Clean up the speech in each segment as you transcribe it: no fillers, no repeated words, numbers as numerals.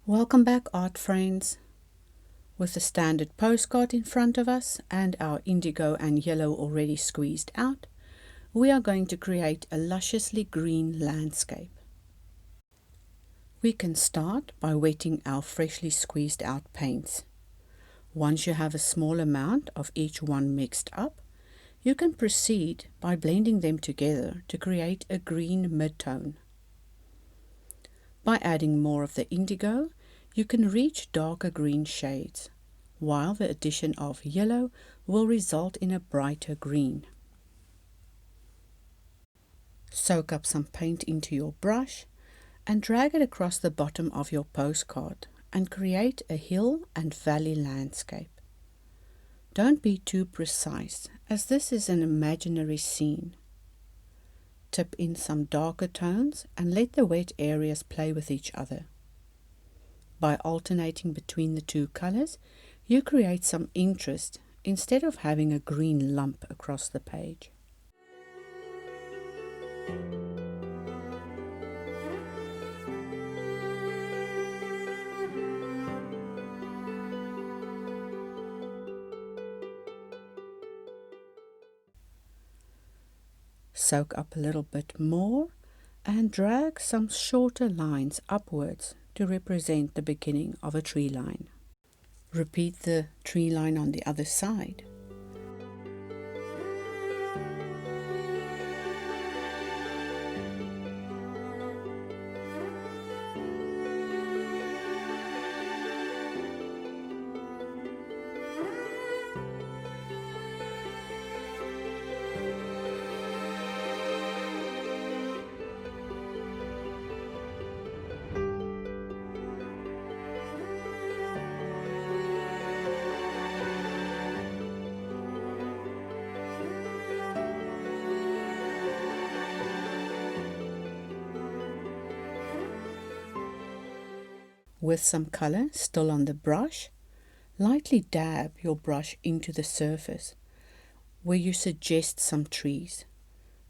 Welcome back, art friends. With the standard postcard in front of us and our indigo and yellow already squeezed out, we are going to create a lusciously green landscape. We can start by wetting our freshly squeezed out paints. Once you have a small amount of each one mixed up, you can proceed by blending them together to create a green mid-tone. By adding more of the indigo, you can reach darker green shades, while the addition of yellow will result in a brighter green. Soak up some paint into your brush and drag it across the bottom of your postcard and create a hill and valley landscape. Don't be too precise, as this is an imaginary scene. Tip in some darker tones and let the wet areas play with each other. By alternating between the two colors, you create some interest instead of having a green lump across the page. Soak up a little bit more and drag some shorter lines upwards to represent the beginning of a tree line. Repeat the tree line on the other side. With some color still on the brush, lightly dab your brush into the surface where you suggest some trees.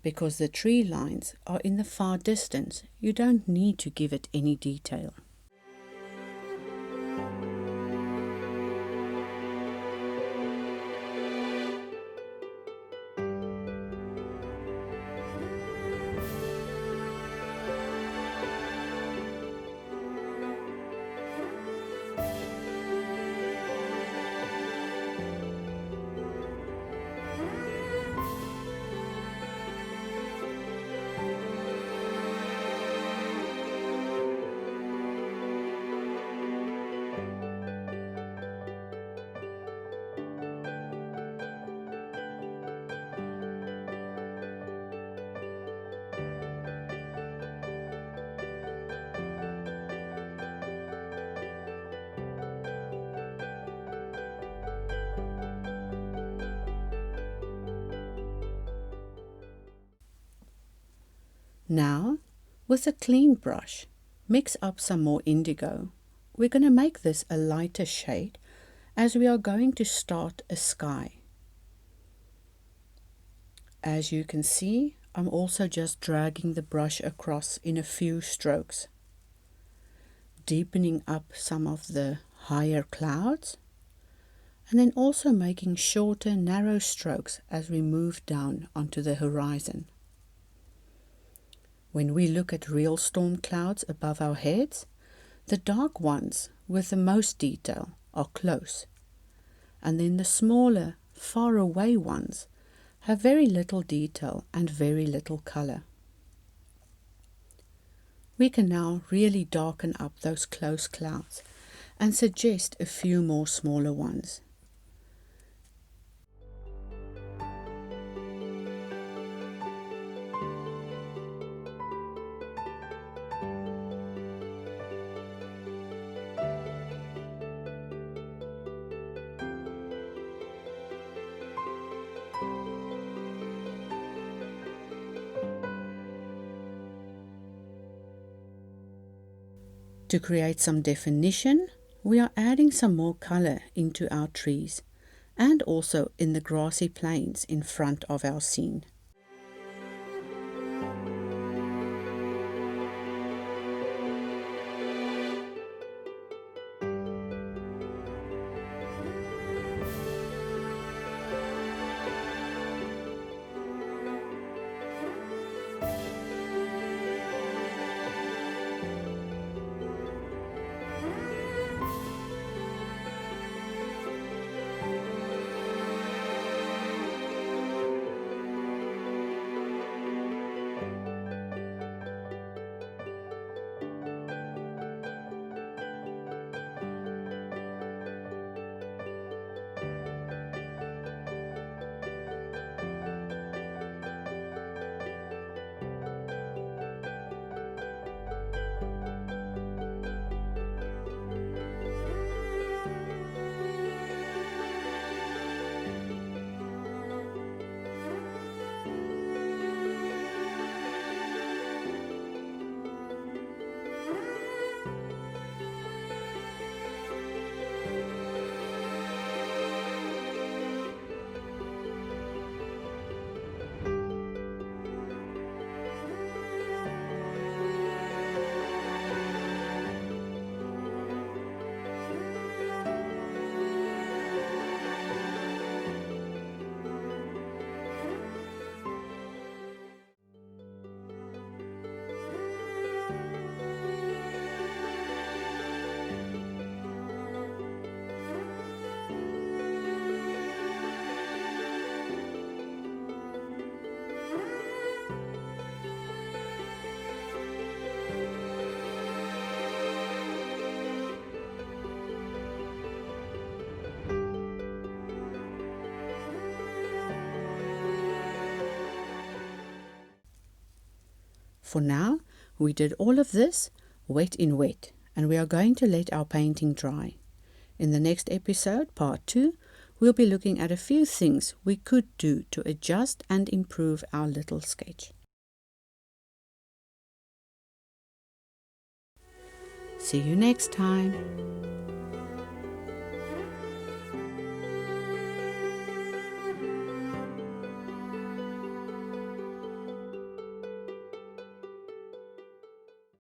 Because the tree lines are in the far distance, you don't need to give it any detail. Now, with a clean brush, mix up some more indigo. We're going to make this a lighter shade as we are going to start a sky. As you can see, I'm also just dragging the brush across in a few strokes, deepening up some of the higher clouds, and then also making shorter, narrow strokes as we move down onto the horizon. When we look at real storm clouds above our heads, the dark ones with the most detail are close, and then the smaller, far away ones have very little detail and very little color. We can now really darken up those close clouds and suggest a few more smaller ones. To create some definition, we are adding some more color into our trees and also in the grassy plains in front of our scene. For now, we did all of this wet in wet, and we are going to let our painting dry. In the next episode, part 2, we'll be looking at a few things we could do to adjust and improve our little sketch. See you next time.